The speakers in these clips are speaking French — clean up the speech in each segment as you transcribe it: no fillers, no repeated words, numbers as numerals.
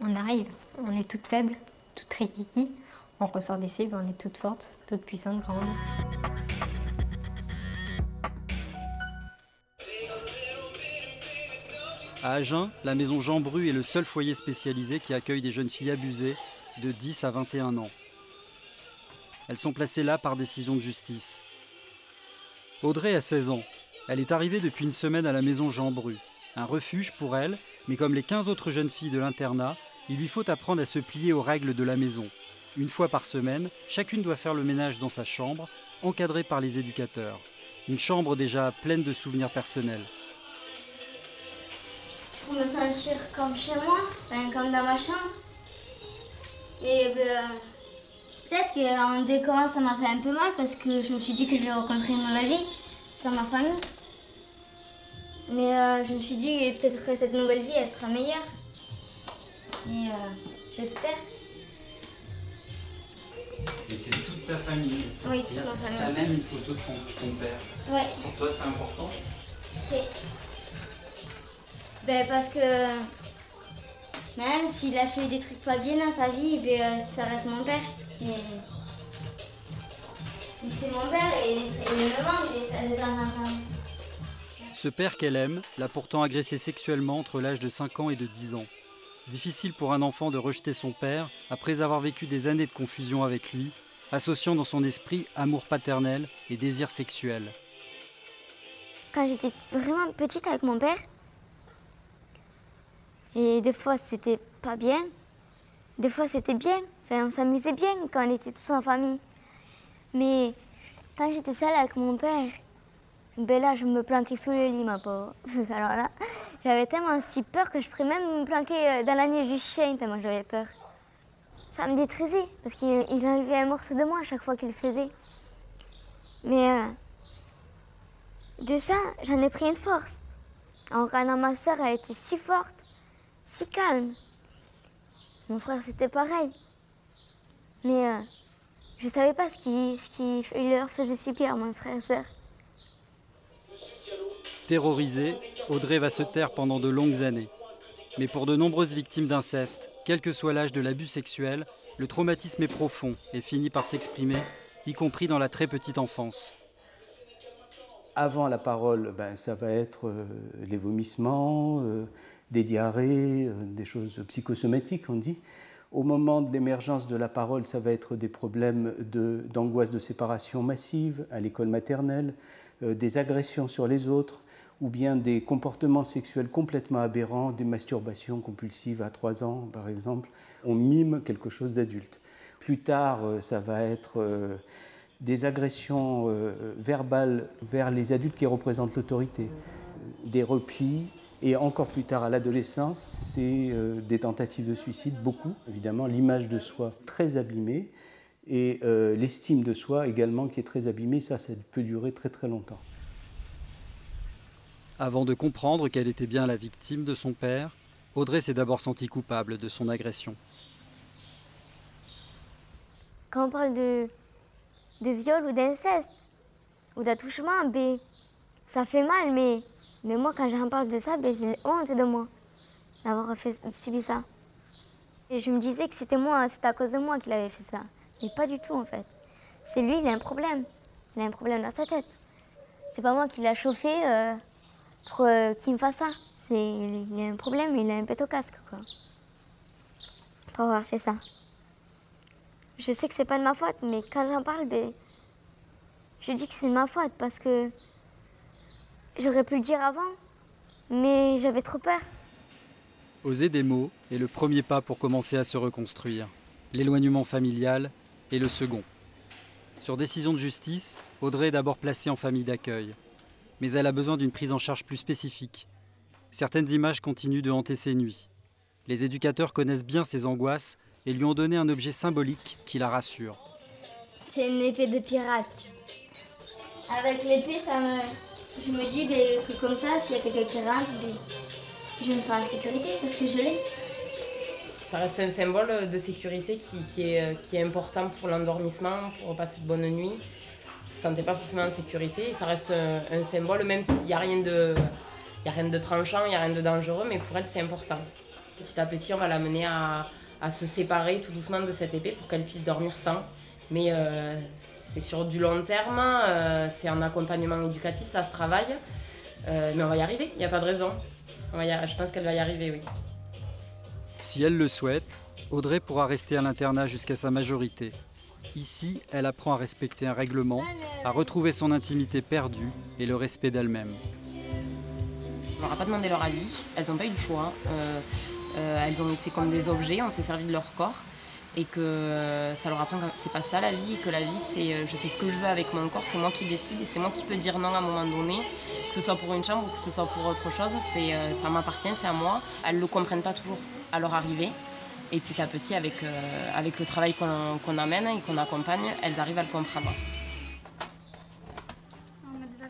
On arrive, on est toutes faibles, toutes rikiki. On ressort d'ici, on est toutes fortes, toutes puissantes, grandes. À Agen, la maison Jean Bru est le seul foyer spécialisé qui accueille des jeunes filles abusées de 10 à 21 ans. Elles sont placées là par décision de justice. Audrey a 16 ans. Elle est arrivée depuis une semaine à la maison Jean Bru. Un refuge pour elle, mais comme les 15 autres jeunes filles de l'internat, il lui faut apprendre à se plier aux règles de la maison. Une fois par semaine, chacune doit faire le ménage dans sa chambre, encadrée par les éducateurs. Une chambre déjà pleine de souvenirs personnels. Pour me sentir comme chez moi, comme dans ma chambre. Et peut-être qu'en décorant, ça m'a fait un peu mal parce que je me suis dit que je l'ai rencontré une nouvelle vie, sans ma famille. Mais je me suis dit peut-être que cette nouvelle vie, elle sera meilleure. Et j'espère. Et c'est toute ta famille? Oui, toute ma famille. Tu as même une photo de ton père? Ouais. Pour toi, c'est important? Ok. Parce que même s'il a fait des trucs pas bien dans sa vie, ça reste mon père. Et c'est mon père et il me manque de temps en temps. Ce père qu'elle aime l'a pourtant agressée sexuellement entre l'âge de 5 ans et de 10 ans. Difficile pour un enfant de rejeter son père après avoir vécu des années de confusion avec lui, associant dans son esprit amour paternel et désir sexuel. Quand j'étais vraiment petite avec mon père, et des fois c'était pas bien, des fois c'était bien, on s'amusait bien quand on était tous en famille. Mais quand j'étais seule avec mon père, là je me planquais sous le lit, ma pauvre. Alors là, j'avais tellement si peur que je pourrais même me planquer dans la niche du chien, tellement j'avais peur. Ça me détruisait, parce qu'il enlevait un morceau de moi à chaque fois qu'il le faisait. Mais de ça, j'en ai pris une force. En regardant ma soeur, elle était si forte, si calme. Mon frère, c'était pareil. Mais je ne savais pas ce qu'il leur faisait subir, mon frère et soeur. Terrorisée, Audrey va se taire pendant de longues années. Mais pour de nombreuses victimes d'inceste, quel que soit l'âge de l'abus sexuel, le traumatisme est profond et finit par s'exprimer, y compris dans la très petite enfance. Avant la parole, ça va être les vomissements, des diarrhées, des choses psychosomatiques, on dit. Au moment de l'émergence de la parole, ça va être des problèmes d'angoisse de séparation massive à l'école maternelle, des agressions sur les autres, ou bien des comportements sexuels complètement aberrants, des masturbations compulsives à 3 ans, par exemple. On mime quelque chose d'adulte. Plus tard, ça va être des agressions verbales vers les adultes qui représentent l'autorité, des replis, et encore plus tard à l'adolescence, c'est des tentatives de suicide, beaucoup, évidemment, l'image de soi très abîmée, et l'estime de soi également qui est très abîmée, ça peut durer très très longtemps. Avant de comprendre qu'elle était bien la victime de son père, Audrey s'est d'abord sentie coupable de son agression. Quand on parle de viol ou d'inceste, ou d'attouchement, ça fait mal, mais moi quand j'en parle de ça, j'ai honte de moi, d'avoir subi ça. Et je me disais que c'était à cause de moi qu'il avait fait ça. Mais pas du tout en fait. C'est lui, il a un problème. Il a un problème dans sa tête. C'est pas moi qui l'a chauffé pour qu'il me fasse ça. Il a un problème, il a un pet au casque, quoi. Pour avoir fait ça. Je sais que c'est pas de ma faute, mais quand j'en parle, je dis que c'est de ma faute parce que j'aurais pu le dire avant, mais j'avais trop peur. Oser des mots est le premier pas pour commencer à se reconstruire. L'éloignement familial est le second. Sur décision de justice, Audrey est d'abord placée en famille d'accueil. Mais elle a besoin d'une prise en charge plus spécifique. Certaines images continuent de hanter ses nuits. Les éducateurs connaissent bien ses angoisses et lui ont donné un objet symbolique qui la rassure. C'est une épée de pirate. Avec l'épée, je me dis que comme ça, s'il y a quelqu'un qui rentre, je me sens en sécurité parce que je l'ai. Ça reste un symbole de sécurité qui est important pour l'endormissement, pour passer de bonnes nuits. Ne se sentait pas forcément en sécurité. Et ça reste un symbole, même s'il n'y a rien de tranchant, il n'y a rien de dangereux, mais pour elle, c'est important. Petit à petit, on va l'amener à se séparer tout doucement de cette épée pour qu'elle puisse dormir sans. Mais c'est sur du long terme, c'est un accompagnement éducatif, ça se travaille. Mais on va y arriver, il n'y a pas de raison. Je pense qu'elle va y arriver, oui. Si elle le souhaite, Audrey pourra rester à l'internat jusqu'à sa majorité. Ici, elle apprend à respecter un règlement, à retrouver son intimité perdue et le respect d'elle-même. On leur a pas demandé leur avis, elles n'ont pas eu le choix. Elles ont été comme des objets, on s'est servi de leur corps. Et que ça leur apprend que c'est pas ça la vie, et que la vie c'est je fais ce que je veux avec mon corps, c'est moi qui décide et c'est moi qui peux dire non à un moment donné, que ce soit pour une chambre ou que ce soit pour autre chose, ça m'appartient, c'est à moi. Elles ne le comprennent pas toujours à leur arrivée. Et petit à petit, avec le travail qu'on amène et qu'on accompagne, elles arrivent à le comprendre.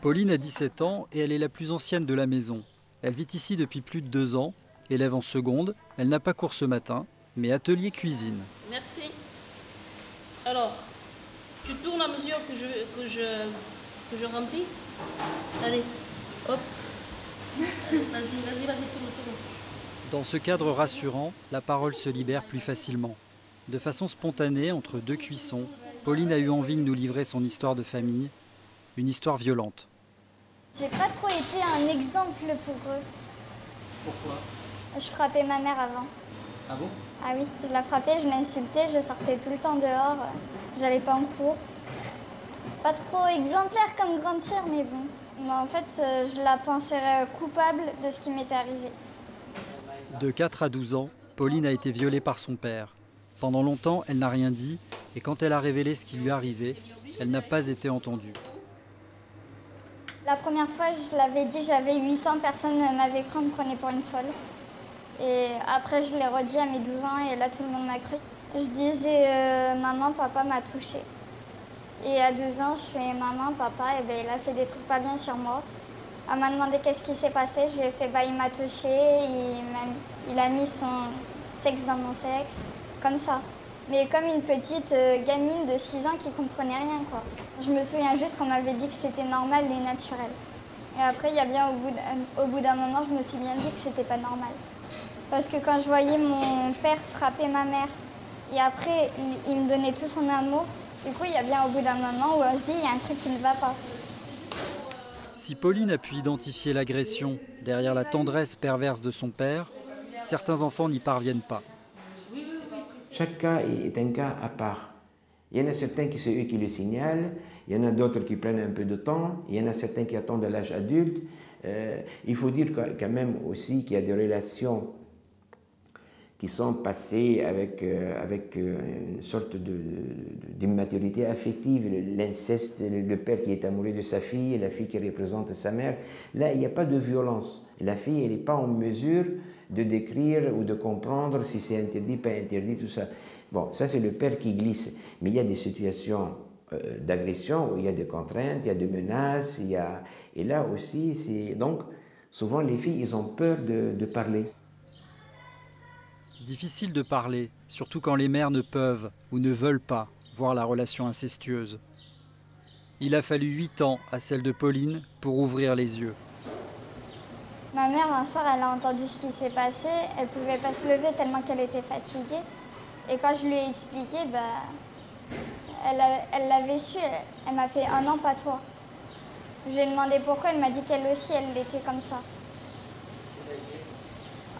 Pauline a 17 ans et elle est la plus ancienne de la maison. Elle vit ici depuis plus de 2 ans, élève en seconde, elle n'a pas cours ce matin, mais atelier cuisine. Merci. Alors, tu tournes à mesure que je remplis. Allez, hop. Vas-y, tourne. Dans ce cadre rassurant, la parole se libère plus facilement. De façon spontanée, entre 2 cuissons, Pauline a eu envie de nous livrer son histoire de famille, une histoire violente. J'ai pas trop été un exemple pour eux. Pourquoi? Je frappais ma mère avant. Ah bon? Ah oui, je la frappais, je l'insultais, je sortais tout le temps dehors, j'allais pas en cours. Pas trop exemplaire comme grande sœur, mais bon. Moi, en fait, je la penserais coupable de ce qui m'était arrivé. De 4 à 12 ans, Pauline a été violée par son père. Pendant longtemps, elle n'a rien dit, et quand elle a révélé ce qui lui arrivait, elle n'a pas été entendue. La première fois, je l'avais dit, j'avais 8 ans, personne ne m'avait cru, on me prenait pour une folle. Et après, je l'ai redit à mes 12 ans, et là, tout le monde m'a cru. Je disais, maman, papa m'a touchée. Et à 12 ans, je fais, maman, papa, et ben, il a fait des trucs pas bien sur moi. Elle m'a demandé qu'est-ce qui s'est passé, je lui ai fait, bah, il m'a touchée, il a mis son sexe dans mon sexe, comme ça. Mais comme une petite gamine de 6 ans qui comprenait rien, quoi. Je me souviens juste qu'on m'avait dit que c'était normal et naturel. Et après, il y a bien au bout d'un moment, je me suis bien dit que c'était pas normal. Parce que quand je voyais mon père frapper ma mère, et après, il me donnait tout son amour, du coup, il y a bien au bout d'un moment où on se dit, il y a un truc qui ne va pas. Si Pauline a pu identifier l'agression derrière la tendresse perverse de son père, certains enfants n'y parviennent pas. Chaque cas est un cas à part. Il y en a certains qui c'est eux qui le signalent, il y en a d'autres qui prennent un peu de temps, il y en a certains qui attendent l'âge adulte. Il faut dire quand même aussi qu'il y a des relations qui sont passées avec une sorte d'immaturité affective, l'inceste, le père qui est amoureux de sa fille, la fille qui représente sa mère. Là, il n'y a pas de violence. La fille, elle n'est pas en mesure de décrire ou de comprendre si c'est interdit, pas interdit, tout ça. Bon, ça c'est le père qui glisse. Mais il y a des situations d'agression où il y a des contraintes, il y a des menaces, et là aussi, c'est... Donc, souvent les filles, ils ont peur de parler. Difficile de parler, surtout quand les mères ne peuvent ou ne veulent pas voir la relation incestueuse. Il a fallu 8 ans à celle de Pauline pour ouvrir les yeux. Ma mère, un soir, elle a entendu ce qui s'est passé. Elle ne pouvait pas se lever tellement qu'elle était fatiguée. Et quand je lui ai expliqué, elle l'avait su. Elle m'a fait « Ah non, pas toi ». Je lui ai demandé pourquoi. Elle m'a dit qu'elle aussi, elle était comme ça.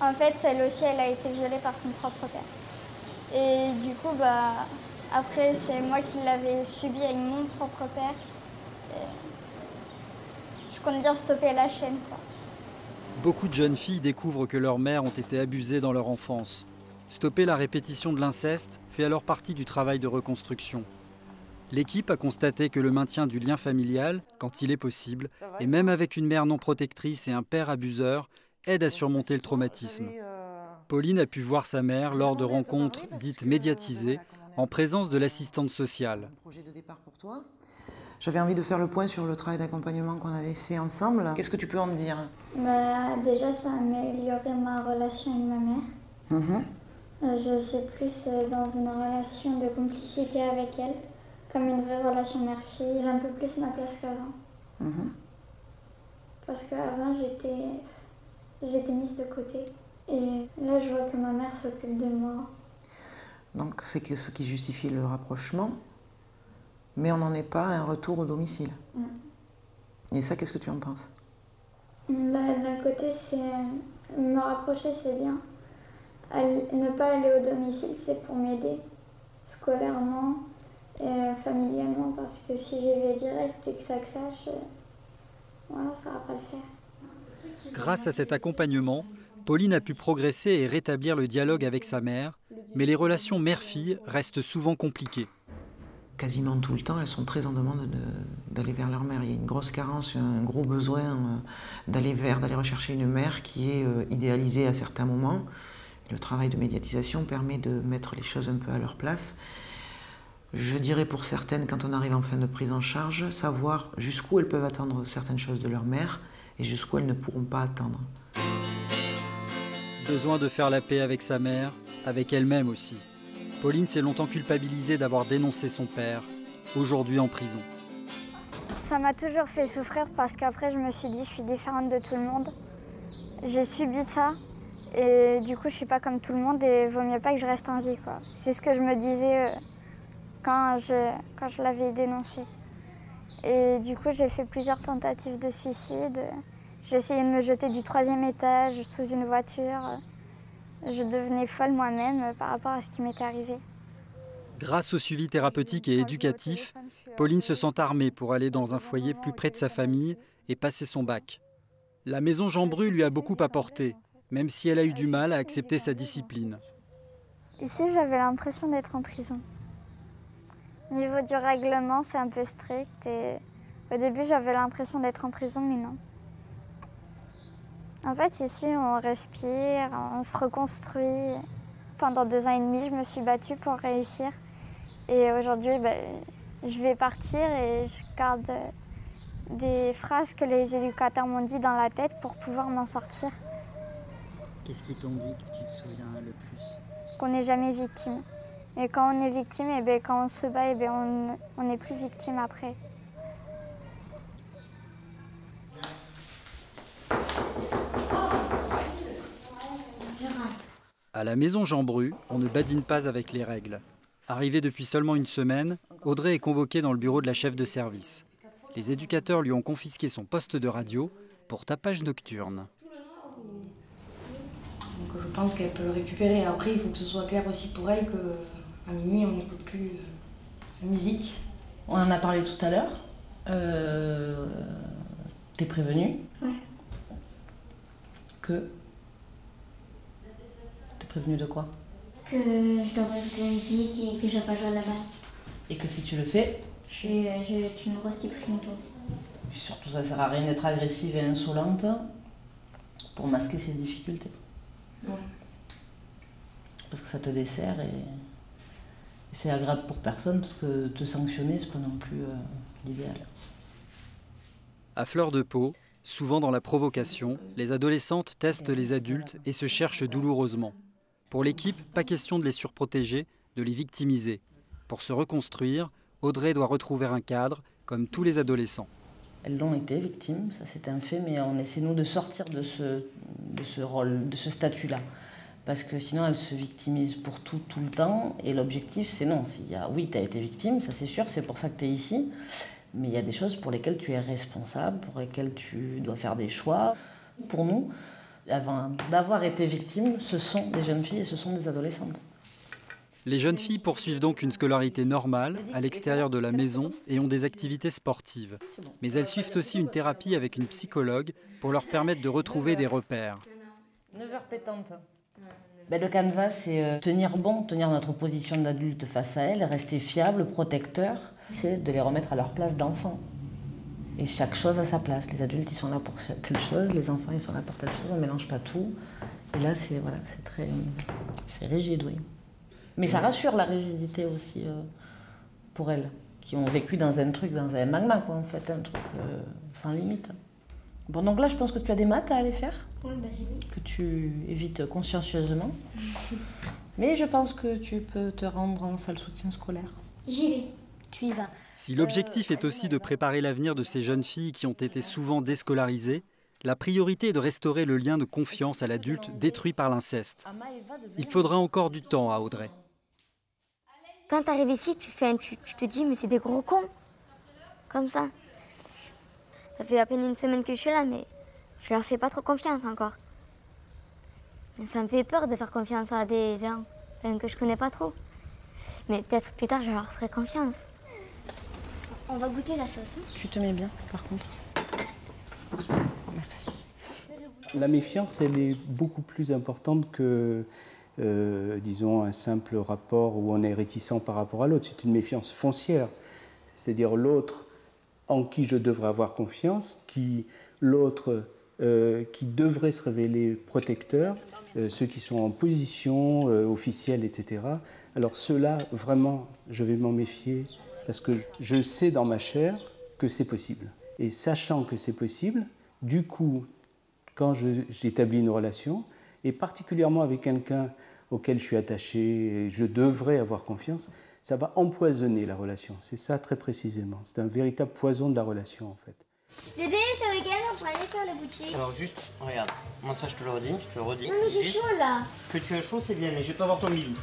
En fait, elle aussi, elle a été violée par son propre père. Et du coup, après, c'est moi qui l'avais subi avec mon propre père. Et je compte bien stopper la chaîne, quoi. Beaucoup de jeunes filles découvrent que leurs mères ont été abusées dans leur enfance. Stopper la répétition de l'inceste fait alors partie du travail de reconstruction. L'équipe a constaté que le maintien du lien familial, quand il est possible, et même avec une mère non protectrice et un père abuseur, aide à surmonter le traumatisme. Pauline a pu voir sa mère lors de rencontres dites médiatisées, en présence de l'assistante sociale. J'avais envie de faire le point sur le travail d'accompagnement qu'on avait fait ensemble. Qu'est-ce que tu peux en me dire? Déjà, ça a amélioré ma relation avec ma mère. Je suis plus dans une relation de complicité avec elle, comme une vraie relation mère-fille. J'ai un peu plus ma place qu'avant. Parce qu'avant, j'étais mise de côté. Et là, je vois que ma mère s'occupe de moi. Donc c'est ce qui justifie le rapprochement, mais on n'en est pas à un retour au domicile. Et ça, qu'est-ce que tu en penses? D'un côté, me rapprocher, c'est bien. Ne pas aller au domicile, c'est pour m'aider scolairement et familialement, parce que si j'y vais direct et que ça clash, voilà, ça ne va pas le faire. Grâce à cet accompagnement, Pauline a pu progresser et rétablir le dialogue avec sa mère, mais les relations mère-fille restent souvent compliquées. Quasiment tout le temps, elles sont très en demande d'aller vers leur mère. Il y a une grosse carence, un gros besoin d'aller rechercher une mère qui est idéalisée à certains moments. Le travail de médiatisation permet de mettre les choses un peu à leur place. Je dirais pour certaines, quand on arrive en fin de prise en charge, savoir jusqu'où elles peuvent attendre certaines choses de leur mère et jusqu'où elles ne pourront pas attendre. Besoin de faire la paix avec sa mère, avec elle-même aussi. Pauline s'est longtemps culpabilisée d'avoir dénoncé son père, aujourd'hui en prison. Ça m'a toujours fait souffrir parce qu'après je me suis dit je suis différente de tout le monde. J'ai subi ça et du coup je suis pas comme tout le monde et vaut mieux pas que je reste en vie, quoi. C'est ce que je me disais quand je l'avais dénoncé. Et du coup j'ai fait plusieurs tentatives de suicide. J'ai essayé de me jeter du 3e étage sous une voiture. Je devenais folle moi-même par rapport à ce qui m'était arrivé. Grâce au suivi thérapeutique et éducatif, Pauline se sent armée pour aller dans un foyer plus près de sa famille et passer son bac. La maison Jean Bru lui a beaucoup apporté, même si elle a eu du mal à accepter sa discipline. Ici, j'avais l'impression d'être en prison. Au niveau du règlement, c'est un peu strict et au début, j'avais l'impression d'être en prison, mais non. En fait, ici, on respire, on se reconstruit. Pendant 2 ans et demi, je me suis battue pour réussir. Et aujourd'hui, je vais partir et je garde des phrases que les éducateurs m'ont dit dans la tête pour pouvoir m'en sortir. Qu'est-ce qu'ils t'ont dit que tu te souviens le plus? Qu'on n'est jamais victime. Et quand on est victime, quand on se bat, on n'est plus victime après. À la maison Jean Bru, on ne badine pas avec les règles. Arrivée depuis seulement une semaine, Audrey est convoquée dans le bureau de la chef de service. Les éducateurs lui ont confisqué son poste de radio pour tapage nocturne. Donc je pense qu'elle peut le récupérer. Après, il faut que ce soit clair aussi pour elle qu'à minuit, on n'écoute plus la musique. On en a parlé tout à l'heure. T'es prévenue? Ouais. Que? T'es prévenue de quoi? Que je dois pas écouter la musique et que je dois pas jouer à la balle. Et que si tu le fais? Tu me restipres tout. Surtout, ça sert à rien d'être agressive et insolente pour masquer ses difficultés. Ouais. Parce que ça te dessert et c'est agréable pour personne parce que te sanctionner, c'est pas non plus l'idéal. À fleur de peau, souvent dans la provocation, les adolescentes testent les adultes et se cherchent douloureusement. Pour l'équipe, pas question de les surprotéger, de les victimiser. Pour se reconstruire, Audrey doit retrouver un cadre, comme tous les adolescents. Elles l'ont été victimes, ça c'est un fait, mais on essaie nous de sortir de ce rôle, de ce statut-là. Parce que sinon elles se victimisent pour tout le temps, et l'objectif c'est non. Oui, tu as été victime, ça c'est sûr, c'est pour ça que tu es ici, mais il y a des choses pour lesquelles tu es responsable, pour lesquelles tu dois faire des choix. Pour nous, avant d'avoir été victime, ce sont des jeunes filles et ce sont des adolescentes. Les jeunes filles poursuivent donc une scolarité normale à l'extérieur de la maison et ont des activités sportives. Mais elles suivent aussi une thérapie avec une psychologue pour leur permettre de retrouver des repères. 9h pétante. Le canevas, c'est tenir notre position d'adulte face à elles, rester fiable, protecteur. C'est de les remettre à leur place d'enfant. Et chaque chose à sa place. Les adultes, ils sont là pour telle chose, les enfants, ils sont là pour telle chose, on ne mélange pas tout. Et là, c'est rigide, oui. Mais ça rassure la rigidité aussi pour elles, qui ont vécu dans un magma, quoi, en fait, un truc sans limite. Bon, donc là, je pense que tu as des maths à aller faire, que tu évites consciencieusement. Mais je pense que tu peux te rendre en salle soutien scolaire. J'y vais, tu y vas. Si l'objectif est aussi de préparer l'avenir de ces jeunes filles qui ont été souvent déscolarisées, la priorité est de restaurer le lien de confiance à l'adulte détruit par l'inceste. Il faudra encore du temps à Audrey. Quand tu arrives ici, tu te dis, mais c'est des gros cons. Comme ça. Ça fait à peine une semaine que je suis là, mais je leur fais pas trop confiance encore. Et ça me fait peur de faire confiance à des gens que je connais pas trop. Mais peut-être plus tard, je leur ferai confiance. On va goûter la sauce. Tu te mets bien, par contre. Merci. La méfiance, elle est beaucoup plus importante que, disons, un simple rapport où on est réticent par rapport à l'autre. C'est une méfiance foncière, c'est-à-dire l'autre en qui je devrais avoir confiance, l'autre qui devrait se révéler protecteur, ceux qui sont en position officielle, etc. Alors ceux-là, vraiment, je vais m'en méfier parce que je sais dans ma chair que c'est possible. Et sachant que c'est possible, du coup, quand j'établis une relation, et particulièrement avec quelqu'un auquel je suis attaché et je devrais avoir confiance, ça va empoisonner la relation. C'est ça très précisément. C'est un véritable poison de la relation en fait. Dédé, ce week-end, on pourrait aller faire la boutique. Alors juste, regarde, moi ça je te le redis, Non mais j'ai chaud là. Que tu as chaud c'est bien, mais je vais pas voir ton bidou.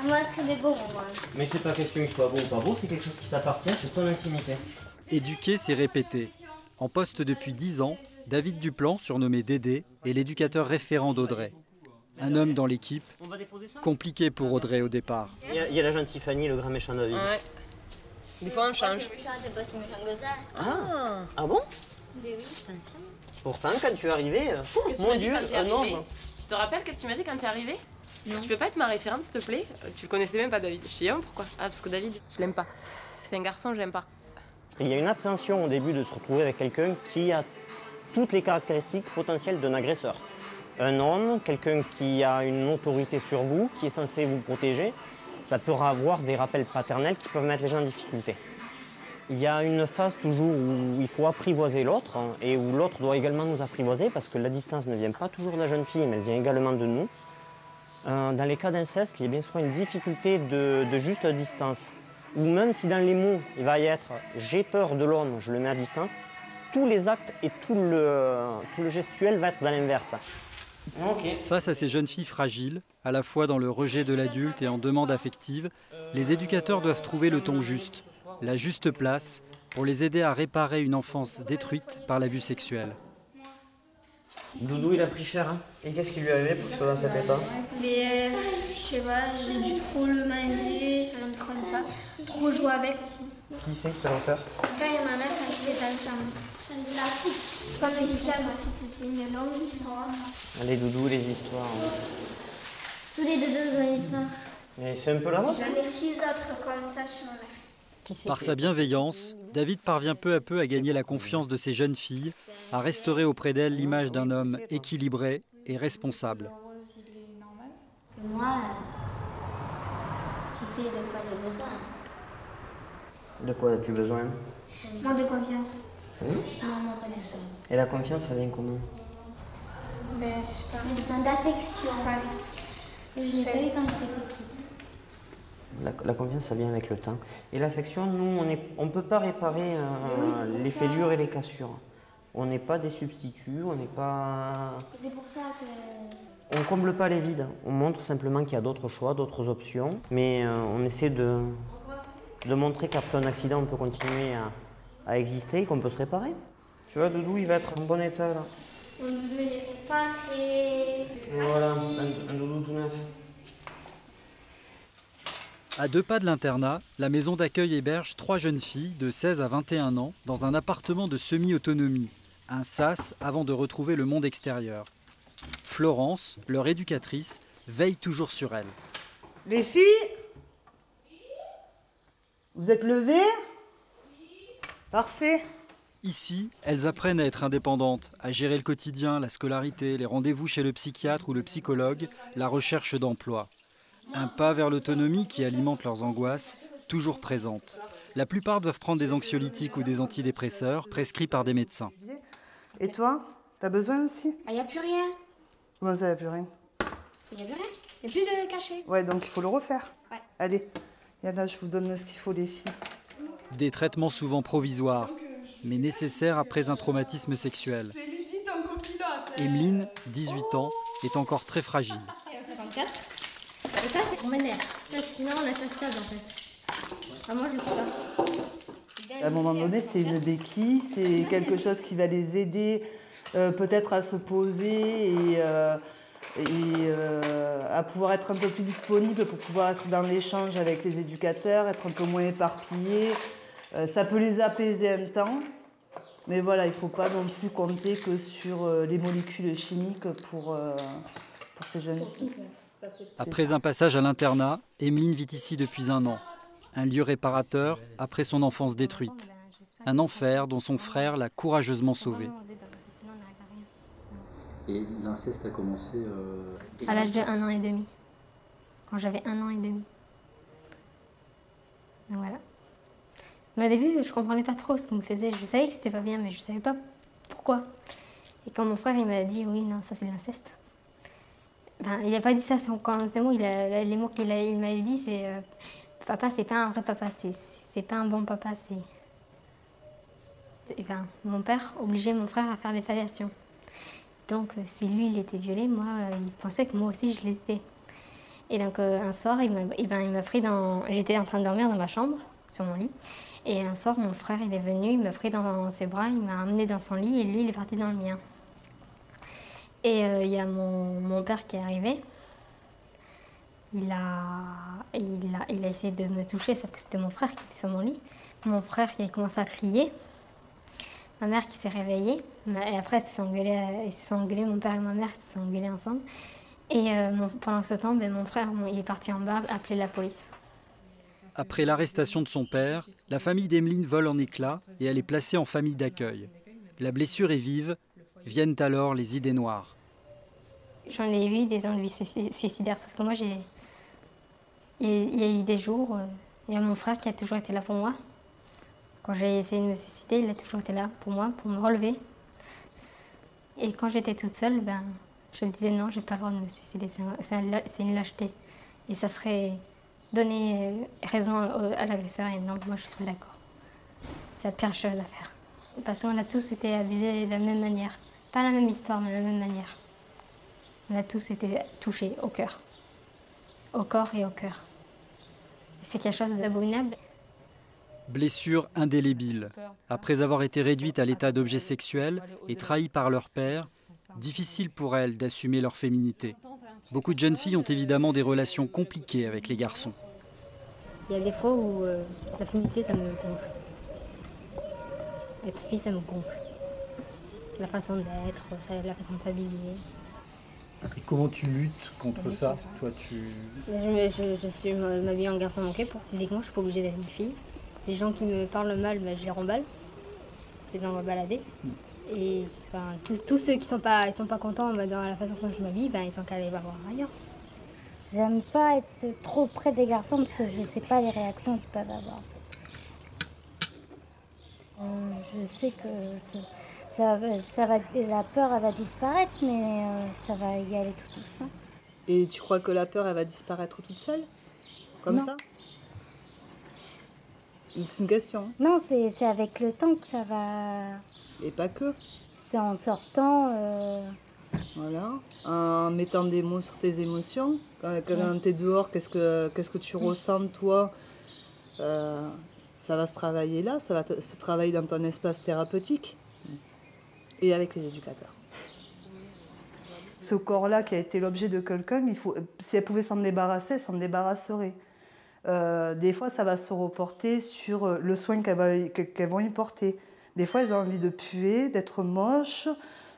Moi, très des beaux, moi. Mais c'est pas question qu'il soit beau ou pas beau, c'est quelque chose qui t'appartient, c'est ton intimité. Éduquer, c'est répéter. En poste depuis 10 ans, David Duplan, surnommé Dédé, est l'éducateur référent d'Audrey. Un homme dans l'équipe, compliqué pour Audrey au départ. Il y a la gentille Fanny, le grand méchant David. Ouais. Des fois on change. C'est pas si méchant que ça. Ah bon? Mais oui, attention. Pourtant, quand tu es arrivé, Qu'est-ce que tu mon m'as dit Dieu, quand t'es un arrivé? nombre. Tu te rappelles qu'est-ce que tu m'as dit quand t'es arrivé? Non. Tu peux pas être ma référente s'il te plaît? Tu le connaissais même pas David. Je te dis pourquoi? Ah parce que David, je l'aime pas. C'est un garçon, je l'aime pas. Il y a une appréhension au début de se retrouver avec quelqu'un qui a toutes les caractéristiques potentielles d'un agresseur. Un homme, quelqu'un qui a une autorité sur vous, qui est censé vous protéger, ça peut avoir des rappels paternels qui peuvent mettre les gens en difficulté. Il y a une phase toujours où il faut apprivoiser l'autre et où l'autre doit également nous apprivoiser parce que la distance ne vient pas toujours de la jeune fille, mais elle vient également de nous. Dans les cas d'inceste, il y a bien souvent une difficulté de juste distance. Ou même si dans les mots, il va y être « j'ai peur de l'homme, je le mets à distance », tous les actes et tout le gestuel va être dans l'inverse. Okay. Face à ces jeunes filles fragiles, à la fois dans le rejet de l'adulte et en demande affective, les éducateurs doivent trouver le ton juste, la juste place, pour les aider à réparer une enfance détruite par l'abus sexuel. Doudou, il a pris cher, hein. Et qu'est-ce qui lui est arrivé pour qu'il soit dans cet état? Mais je sais pas, j'ai dû trop le manger, faire un truc comme ça. Trop jouer avec aussi. Qui c'est qui t'a l'enfer? Mon père et ma mère quand ils étaient ensemble. Comme j'ai dit à moi, c'était une longue histoire. Allez, Doudou, les histoires. Tous les deux dans l'histoire. Et c'est un peu la vôtre? J'en ai 6 autres comme ça chez ma mère. Par sa bienveillance, David parvient peu à peu à gagner la confiance de ces jeunes filles, à restaurer auprès d'elles l'image d'un homme équilibré et responsable. Moi, tu sais de quoi j'ai besoin. De quoi as-tu besoin? Moi de confiance. Non, moi pas de ça. Et la confiance, ça vient comment? Ben, je sais pas. J'ai besoin d'affection. Ça arrive. Que je n'ai pas eu quand j'étais petite. La confiance, ça vient avec le temps. Et l'affection, nous, on ne peut pas réparer les fêlures et les cassures. On n'est pas des substituts, on n'est pas... C'est pour ça que... On ne comble pas les vides. On montre simplement qu'il y a d'autres choix, d'autres options. Mais on essaie de montrer qu'après un accident, on peut continuer à exister et qu'on peut se réparer. Tu vois, Doudou, il va être en bon état, là. Mon doudou, il est réparé. Et voilà, un doudou tout neuf. À 2 pas de l'internat, la maison d'accueil héberge 3 jeunes filles de 16 à 21 ans dans un appartement de semi-autonomie, un sas avant de retrouver le monde extérieur. Florence, leur éducatrice, veille toujours sur elles. Les filles, vous êtes levées? Parfait. Ici, elles apprennent à être indépendantes, à gérer le quotidien, la scolarité, les rendez-vous chez le psychiatre ou le psychologue, la recherche d'emploi. Un pas vers l'autonomie qui alimente leurs angoisses, toujours présentes. La plupart doivent prendre des anxiolytiques ou des antidépresseurs prescrits par des médecins. Et toi, t'as besoin aussi? Il n'y a plus rien. Comment ça, il n'y a plus rien? Il n'y a plus rien. Il n'y a plus de cachet. Ouais, donc il faut le refaire. Ouais. Allez, là, je vous donne ce qu'il faut, les filles. Des traitements souvent provisoires, mais nécessaire après un traumatisme sexuel. Emeline, 18 ans, est encore très fragile. 54. Et ça, c'est pour mes nerfs. Sinon, on est stable en fait. Moi, je ne suis pas. À un moment donné, c'est une béquille, c'est quelque chose qui va les aider peut-être à se poser et à pouvoir être un peu plus disponible pour pouvoir être dans l'échange avec les éducateurs, être un peu moins éparpillés. Ça peut les apaiser un temps, mais voilà, il ne faut pas non plus compter que sur les molécules chimiques pour ces jeunes filles. Après un passage à l'internat, Emeline vit ici depuis 1 an. Un lieu réparateur après son enfance détruite. Un enfer dont son frère l'a courageusement sauvée. Et l'inceste a commencé à l'âge de 1 an et demi. Quand j'avais 1 an et demi. Donc voilà. Mais au début, je comprenais pas trop ce qu'il me faisait. Je savais que c'était pas bien, mais je savais pas pourquoi. Et quand mon frère il m'a dit oui, non, ça c'est de l'inceste. Ben, il n'a pas dit ça, c'est mots. Les mots qu'il m'avait dit, c'est papa, c'est pas un vrai papa, c'est pas un bon papa. Ben, mon père obligeait mon frère à faire des fellations. Donc, si lui, il était violé, moi, il pensait que moi aussi, je l'étais. Et donc, un soir, il m'a pris dans... J'étais en train de dormir dans ma chambre, sur mon lit. Et un soir, mon frère, il est venu, il m'a pris dans ses bras, il m'a emmené dans son lit et lui, il est parti dans le mien. Et il y a mon père qui est arrivé. Il a essayé de me toucher, sauf que c'était mon frère qui était sur mon lit. Mon frère qui a commencé à crier. Ma mère qui s'est réveillée. Et après, ils se sont engueulés, mon père et ma mère se sont engueulés ensemble. Et pendant ce temps, mon frère il est parti en bas appeler la police. Après l'arrestation de son père, la famille d'Emeline vole en éclats et elle est placée en famille d'accueil. La blessure est vive, viennent alors les idées noires. J'en ai eu des envies suicidaires, sauf que moi, il y a eu des jours, il y a mon frère qui a toujours été là pour moi. Quand j'ai essayé de me suicider, il a toujours été là pour moi, pour me relever. Et quand j'étais toute seule, je me disais non, j'ai pas le droit de me suicider, c'est une lâcheté. Et ça serait donner raison à l'agresseur, et non, moi je suis pas d'accord. C'est la pire chose à faire. Parce qu'on a tous été abusés de la même manière. Pas la même histoire, mais de la même manière. On a tous été touchés au cœur. Au corps et au cœur. C'est quelque chose d'abominable. Blessure indélébile. Après avoir été réduite à l'état d'objet sexuel et trahies par leur père, difficile pour elles d'assumer leur féminité. Beaucoup de jeunes filles ont évidemment des relations compliquées avec les garçons. Il y a des fois où la féminité, ça me gonfle. Être fille, ça me gonfle. La façon d'être, la façon de s'habiller. Et comment tu luttes contre ça? Toi, Je m'habille en garçon manqué. Physiquement, je suis pas obligée d'être une fille. Les gens qui me parlent mal, je les remballe. Je les envoie balader. Et tous ceux qui sont pas contents dans la façon dont je m'habille, ils sont qu'à aller voir ailleurs. J'aime pas être trop près des garçons parce que je ne sais pas les réactions qu'ils peuvent avoir. Je sais que la peur elle va disparaître, mais ça va y aller tout doucement. Et tu crois que la peur elle va disparaître toute seule? Comme ça? C'est une question. Non, c'est avec le temps que ça va... Et pas que. C'est en sortant... Voilà, en mettant des mots sur tes émotions. Quand tu es dehors, qu'est-ce que tu ressens toi? Ça va se travailler là, ça va se travailler dans ton espace thérapeutique et avec les éducateurs. Ce corps-là qui a été l'objet de quelqu'un, si elle pouvait s'en débarrasser, elle s'en débarrasserait. Des fois, ça va se reporter sur le soin qu'elles vont y porter. Des fois, elles ont envie de puer, d'être moches,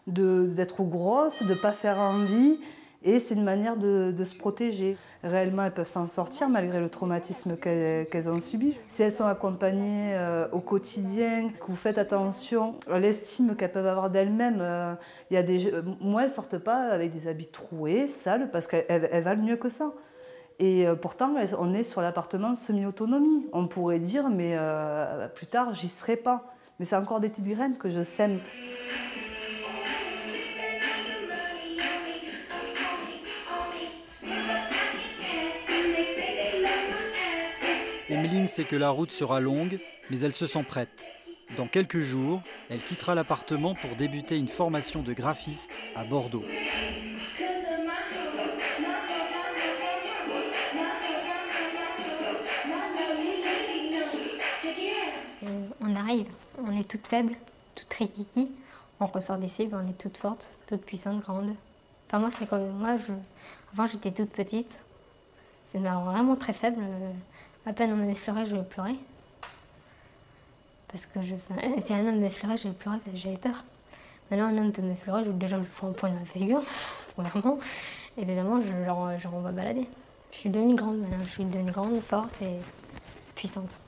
d'être grosses, de ne pas faire envie. Et c'est une manière de se protéger. Réellement, elles peuvent s'en sortir malgré le traumatisme qu'elles ont subi. Si elles sont accompagnées au quotidien, que vous faites attention à l'estime qu'elles peuvent avoir d'elles-mêmes, moi, elles ne sortent pas avec des habits troués, sales, parce qu'elles valent mieux que ça. Et pourtant, on est sur l'appartement semi-autonomie. On pourrait dire, mais plus tard, j'y serai pas. Mais c'est encore des petites graines que je sème. Emeline sait que la route sera longue, mais elle se sent prête. Dans quelques jours, elle quittera l'appartement pour débuter une formation de graphiste à Bordeaux. On arrive, on est toute faible, toute rikiki. On ressort d'ici, on est toute forte, toute puissante, grande. Enfin moi, c'est comme moi. Avant, j'étais toute petite, mais vraiment très faible. À peine on m'effleurait, je pleurais. Parce que si un homme m'effleurait, je pleurais parce que j'avais peur. Maintenant, un homme peut m'effleurer, déjà je lui fous un poing dans la figure, premièrement. Et deuxièmement, je renvoie balader. Je suis devenue grande maintenant, je suis devenue grande, forte et puissante.